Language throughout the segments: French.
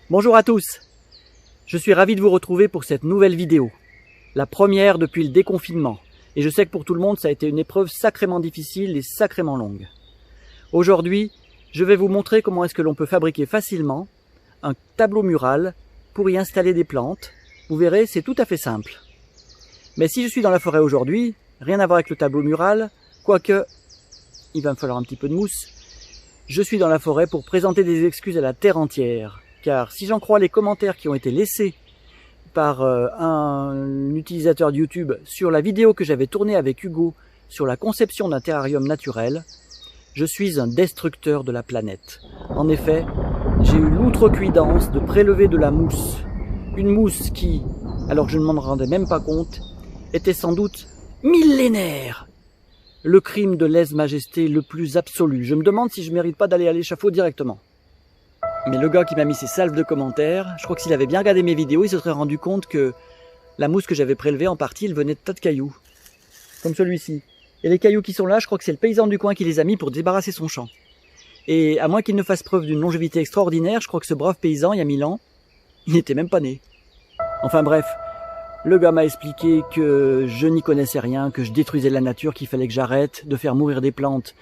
Bonjour à tous, je suis ravi de vous retrouver pour cette nouvelle vidéo, la première depuis le déconfinement, et je sais que pour tout le monde ça a été une épreuve sacrément difficile et sacrément longue. Aujourd'hui, je vais vous montrer comment est-ce que l'on peut fabriquer facilement un tableau mural pour y installer des plantes. Vous verrez, c'est tout à fait simple. Mais si je suis dans la forêt aujourd'hui, rien à voir avec le tableau mural, quoique il va me falloir un petit peu de mousse, je suis dans la forêt pour présenter des excuses à la terre entière. Car si j'en crois les commentaires qui ont été laissés par un utilisateur de YouTube sur la vidéo que j'avais tournée avec Hugo sur la conception d'un terrarium naturel, je suis un destructeur de la planète. En effet, j'ai eu l'outrecuidance de prélever de la mousse. Une mousse qui, alors que je ne m'en rendais même pas compte, était sans doute millénaire. Le crime de lèse-majesté le plus absolu. Je me demande si je mérite pas d'aller à l'échafaud directement. Mais le gars qui m'a mis ces salves de commentaires, je crois que s'il avait bien regardé mes vidéos, il se serait rendu compte que la mousse que j'avais prélevée en partie, elle venait de tas de cailloux. Comme celui-ci. Et les cailloux qui sont là, je crois que c'est le paysan du coin qui les a mis pour débarrasser son champ. Et à moins qu'il ne fasse preuve d'une longévité extraordinaire, je crois que ce brave paysan, il y a 1000 ans, il n'était même pas né. Enfin bref, le gars m'a expliqué que je n'y connaissais rien, que je détruisais la nature, qu'il fallait que j'arrête de faire mourir des plantes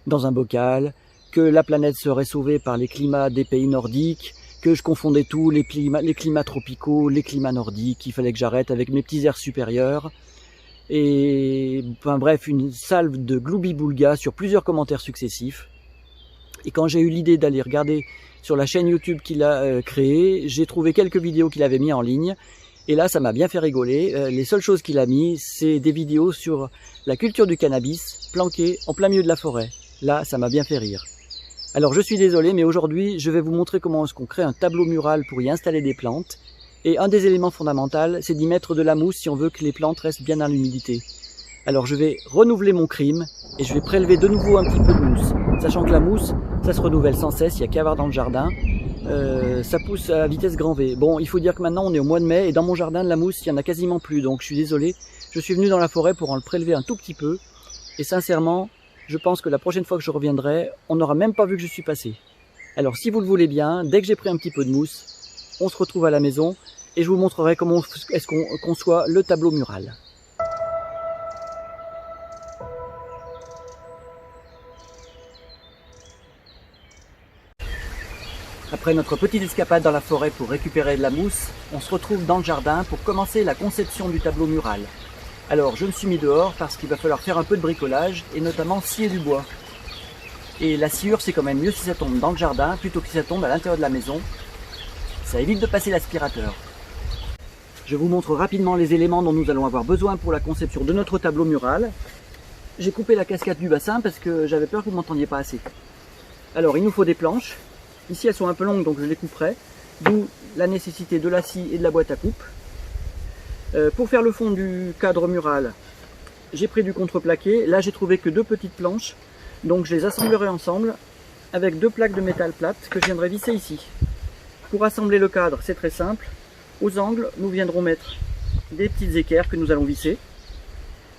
dans un bocal, que la planète serait sauvée par les climats des pays nordiques, que je confondais tout, les climats tropicaux, les climats nordiques, qu'il fallait que j'arrête avec mes petits airs supérieurs. Et enfin bref, une salve de gloubi-boulga sur plusieurs commentaires successifs. Et quand j'ai eu l'idée d'aller regarder sur la chaîne YouTube qu'il a créée, j'ai trouvé quelques vidéos qu'il avait mis en ligne. Et là, ça m'a bien fait rigoler. Les seules choses qu'il a mis, c'est des vidéos sur la culture du cannabis, planquées en plein milieu de la forêt. Là, ça m'a bien fait rire. Alors je suis désolé, mais aujourd'hui, je vais vous montrer comment est-ce qu'on crée un tableau mural pour y installer des plantes. Et un des éléments fondamentaux, c'est d'y mettre de la mousse si on veut que les plantes restent bien dans l'humidité. Alors je vais renouveler mon crime et je vais prélever de nouveau un petit peu de mousse. Sachant que la mousse, ça se renouvelle sans cesse, il n'y a qu'à voir dans le jardin. Ça pousse à vitesse grand V. Bon, il faut dire que maintenant on est au mois de mai et dans mon jardin de la mousse, il n'y en a quasiment plus. Donc je suis désolé, je suis venu dans la forêt pour en le prélever un tout petit peu. Et sincèrement, je pense que la prochaine fois que je reviendrai, on n'aura même pas vu que je suis passé. Alors si vous le voulez bien, dès que j'ai pris un petit peu de mousse, on se retrouve à la maison et je vous montrerai comment est-ce qu'on conçoit le tableau mural. Après notre petite escapade dans la forêt pour récupérer de la mousse, on se retrouve dans le jardin pour commencer la conception du tableau mural. Alors je me suis mis dehors parce qu'il va falloir faire un peu de bricolage et notamment scier du bois. Et la sciure, c'est quand même mieux si ça tombe dans le jardin plutôt que si ça tombe à l'intérieur de la maison. Ça évite de passer l'aspirateur. Je vous montre rapidement les éléments dont nous allons avoir besoin pour la conception de notre tableau mural. J'ai coupé la cascade du bassin parce que j'avais peur que vous ne m'entendiez pas assez. Alors il nous faut des planches. Ici elles sont un peu longues donc je les couperai. D'où la nécessité de la scie et de la boîte à coupe. Pour faire le fond du cadre mural, j'ai pris du contreplaqué. Là j'ai trouvé que 2 petites planches. Donc je les assemblerai ensemble avec 2 plaques de métal plate que je viendrai visser ici. Pour assembler le cadre, c'est très simple. Aux angles, nous viendrons mettre des petites équerres que nous allons visser.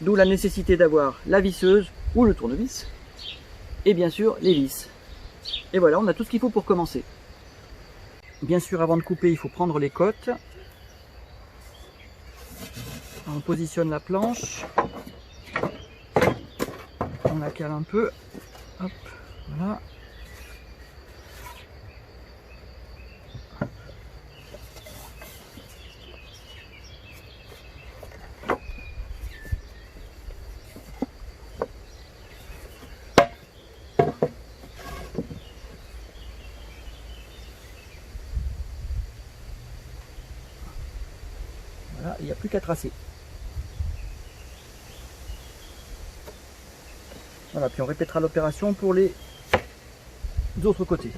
D'où la nécessité d'avoir la visseuse ou le tournevis. Et bien sûr, les vis. Et voilà, on a tout ce qu'il faut pour commencer. Bien sûr, avant de couper, il faut prendre les côtes. On positionne la planche. On la cale un peu. Hop, voilà. Voilà, il n'y a plus qu'à tracer. Voilà, puis on répétera l'opération pour les autres côtés.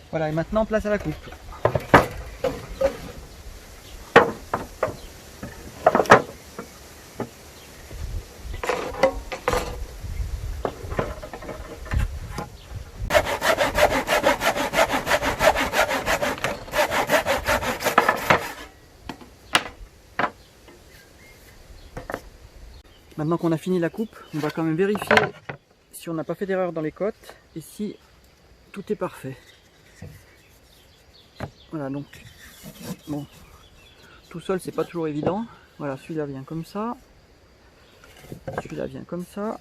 Voilà, et maintenant place à la coupe. Maintenant qu'on a fini la coupe, on va quand même vérifier si on n'a pas fait d'erreur dans les côtes et si tout est parfait. Voilà, donc bon, tout seul c'est pas toujours évident. Voilà, celui-là vient comme ça, celui-là vient comme ça.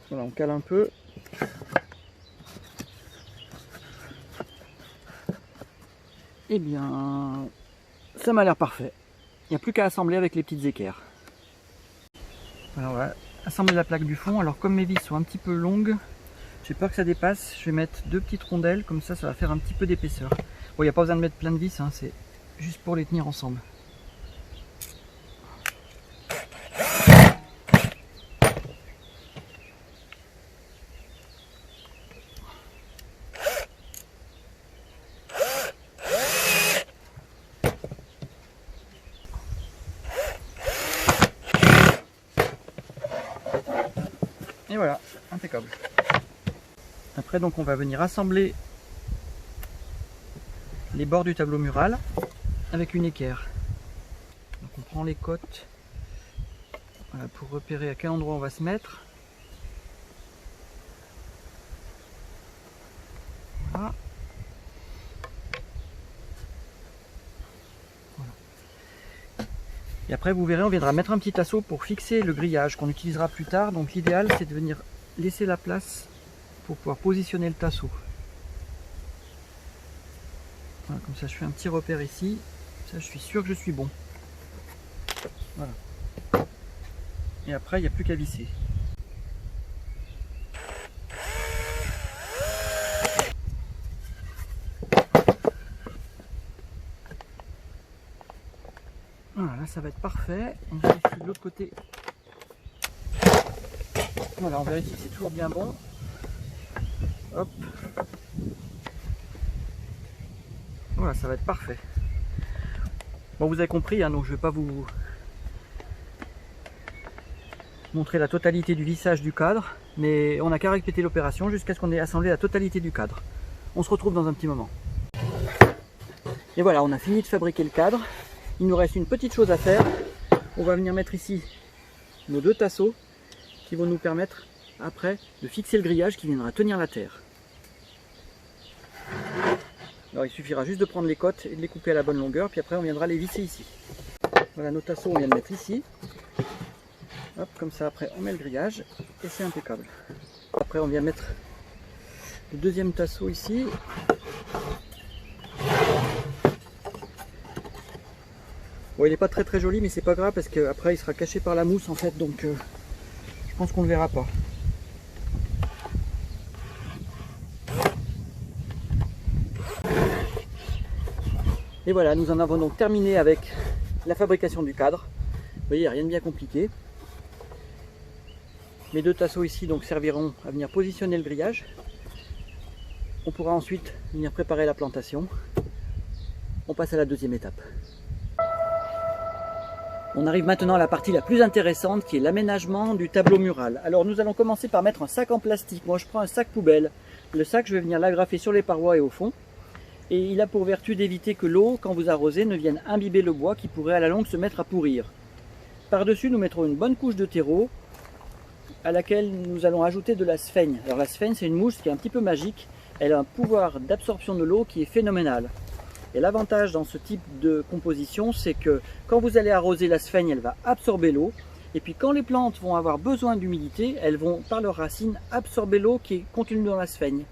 Voilà, on cale un peu. Eh bien, ça m'a l'air parfait. Il n'y a plus qu'à assembler avec les petites équerres. Alors voilà, assembler la plaque du fond. Alors comme mes vis sont un petit peu longues, j'ai peur que ça dépasse, je vais mettre 2 petites rondelles, comme ça ça va faire un petit peu d'épaisseur. Bon, il n'y a pas besoin de mettre plein de vis, hein, c'est juste pour les tenir ensemble. Et voilà, impeccable. Après donc on va venir assembler les bords du tableau mural avec une équerre. Donc on prend les côtes, voilà, pour repérer à quel endroit on va se mettre. Voilà. Et après vous verrez, on viendra mettre un petit tasseau pour fixer le grillage qu'on utilisera plus tard. Donc l'idéal c'est de venir laisser la place pour pouvoir positionner le tasseau. Voilà, comme ça je fais un petit repère ici, ça je suis sûr que je suis bon. Voilà. Et après il n'y a plus qu'à visser. Voilà, là ça va être parfait. On vérifie de l'autre côté. Voilà, on vérifie que c'est toujours bien bon. Hop. Voilà, ça va être parfait. Bon, vous avez compris, hein, donc je ne vais pas vous montrer la totalité du vissage du cadre, mais on n'a qu'à répéter l'opération jusqu'à ce qu'on ait assemblé la totalité du cadre. On se retrouve dans un petit moment. Et voilà, on a fini de fabriquer le cadre. Il nous reste une petite chose à faire. On va venir mettre ici nos 2 tasseaux qui vont nous permettre après de fixer le grillage qui viendra tenir la terre. Alors il suffira juste de prendre les côtes et de les couper à la bonne longueur, puis après on viendra les visser ici. Voilà, nos tasseaux on vient de mettre ici. Hop, comme ça après on met le grillage et c'est impeccable. Après on vient mettre le deuxième tasseau ici. Bon, il n'est pas très joli, mais c'est pas grave parce qu'après il sera caché par la mousse en fait, donc je pense qu'on ne le verra pas. Et voilà, nous en avons donc terminé avec la fabrication du cadre. Vous voyez, il n'y a rien de bien compliqué. Mes 2 tasseaux ici donc serviront à venir positionner le grillage. On pourra ensuite venir préparer la plantation. On passe à la deuxième étape. On arrive maintenant à la partie la plus intéressante qui est l'aménagement du tableau mural. Alors nous allons commencer par mettre un sac en plastique. Moi je prends un sac poubelle. Le sac je vais venir l'agrafer sur les parois et au fond. Et il a pour vertu d'éviter que l'eau, quand vous arrosez, ne vienne imbiber le bois qui pourrait à la longue se mettre à pourrir. Par-dessus nous mettrons une bonne couche de terreau à laquelle nous allons ajouter de la sphaigne. Alors la sphaigne c'est une mousse qui est un petit peu magique. Elle a un pouvoir d'absorption de l'eau qui est phénoménal. Et l'avantage dans ce type de composition, c'est que quand vous allez arroser la sphaigne, elle va absorber l'eau. Et puis quand les plantes vont avoir besoin d'humidité, elles vont par leurs racines absorber l'eau qui est contenue dans la sphaigne.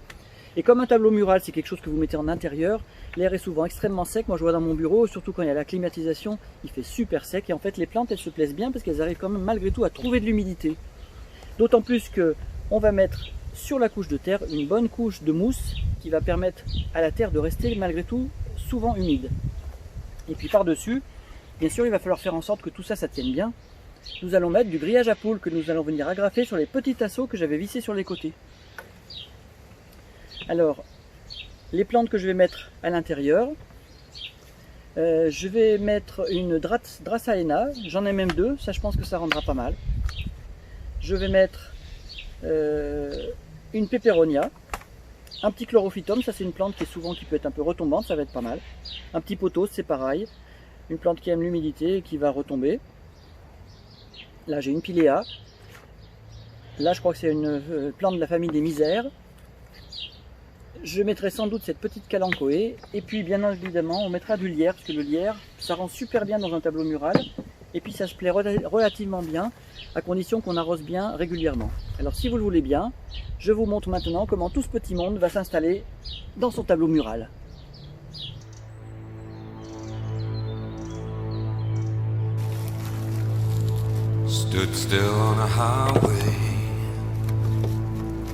Et comme un tableau mural, c'est quelque chose que vous mettez en intérieur, l'air est souvent extrêmement sec. Moi je vois dans mon bureau, surtout quand il y a la climatisation, il fait super sec. Et en fait les plantes, elles se plaisent bien parce qu'elles arrivent quand même malgré tout à trouver de l'humidité. D'autant plus qu'on va mettre sur la couche de terre une bonne couche de mousse qui va permettre à la terre de rester malgré tout souvent humide. Et puis par-dessus, bien sûr, il va falloir faire en sorte que tout ça, ça tienne bien. Nous allons mettre du grillage à poules que nous allons venir agrafer sur les petits tasseaux que j'avais vissés sur les côtés. Alors, les plantes que je vais mettre à l'intérieur, je vais mettre une Dracaena, j'en ai même 2, ça je pense que ça rendra pas mal. Je vais mettre une Peperonia, un petit Chlorophytum, ça c'est une plante qui peut être un peu retombante, ça va être pas mal. Un petit pothos, c'est pareil, une plante qui aime l'humidité et qui va retomber. Là j'ai une Pilea, là je crois que c'est une plante de la famille des misères. je mettrai sans doute cette petite kalanchoé, et puis bien évidemment on mettra du lierre, parce que le lierre ça rend super bien dans un tableau mural, et puis ça se plaît relativement bien, à condition qu'on arrose bien régulièrement. Alors si vous le voulez bien, je vous montre maintenant comment tout ce petit monde va s'installer dans son tableau mural. Stood still on a highway,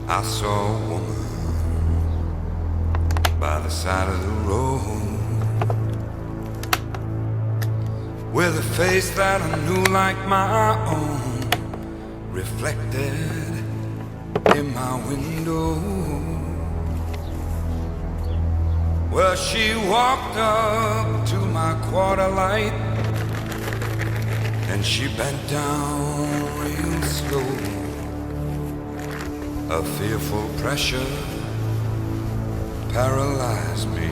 I saw a woman by the side of the road, with a face that I knew like my own, reflected in my window. Well, she walked up to my quarter light, and she bent down real slow. A fearful pressure paralyzed me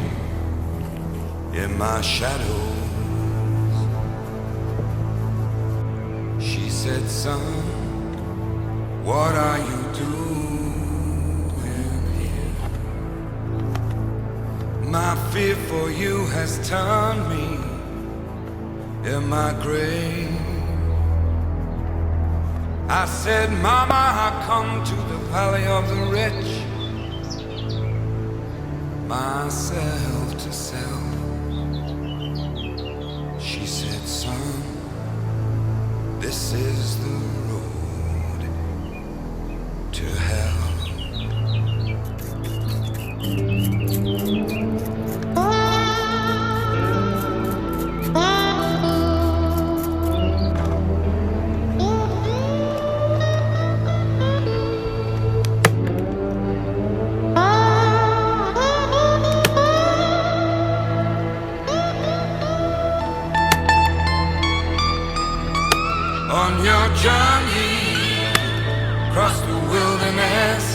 in my shadows. She said, son, what are you doing here? My fear for you has turned me in my grave. I said, Mama, I come to the valley of the rich, myself to sell. She said, son, this is the road to hell. On your journey across the wilderness,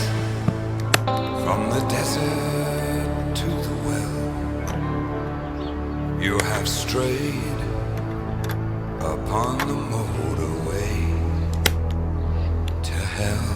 from the desert to the well, you have strayed upon the motorway to hell.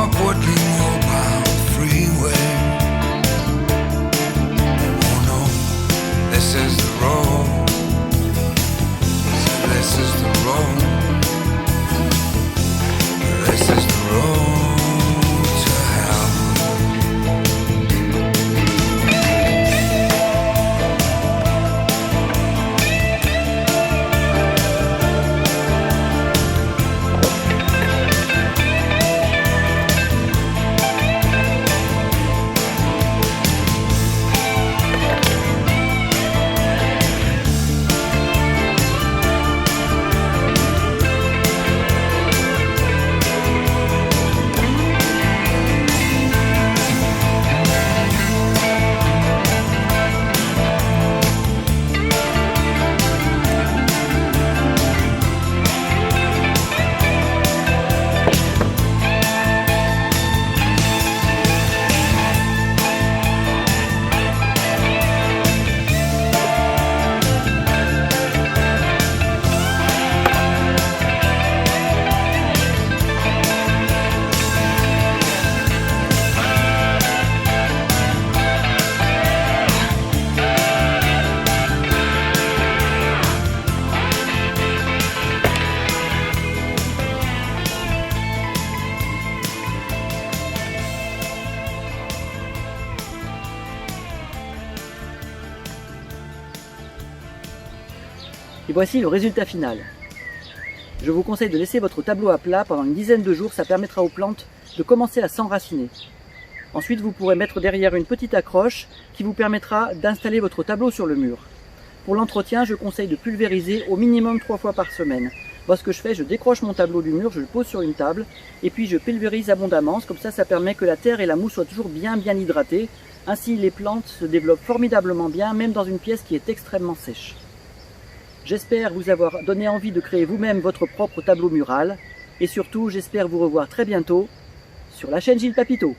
upwardly mobile freeway. Oh no, this is the road. So this is the road. This is the road to hell. Et voici le résultat final. Je vous conseille de laisser votre tableau à plat pendant une dizaine de jours, ça permettra aux plantes de commencer à s'enraciner. Ensuite, vous pourrez mettre derrière une petite accroche qui vous permettra d'installer votre tableau sur le mur. Pour l'entretien, je conseille de pulvériser au minimum 3 fois par semaine. Moi, ce que je fais, je décroche mon tableau du mur, je le pose sur une table et puis je pulvérise abondamment. Comme ça permet que la terre et la mousse soient toujours bien hydratées. Ainsi, les plantes se développent formidablement bien, même dans une pièce qui est extrêmement sèche. J'espère vous avoir donné envie de créer vous-même votre propre tableau mural et surtout j'espère vous revoir très bientôt sur la chaîne Gilles Papito.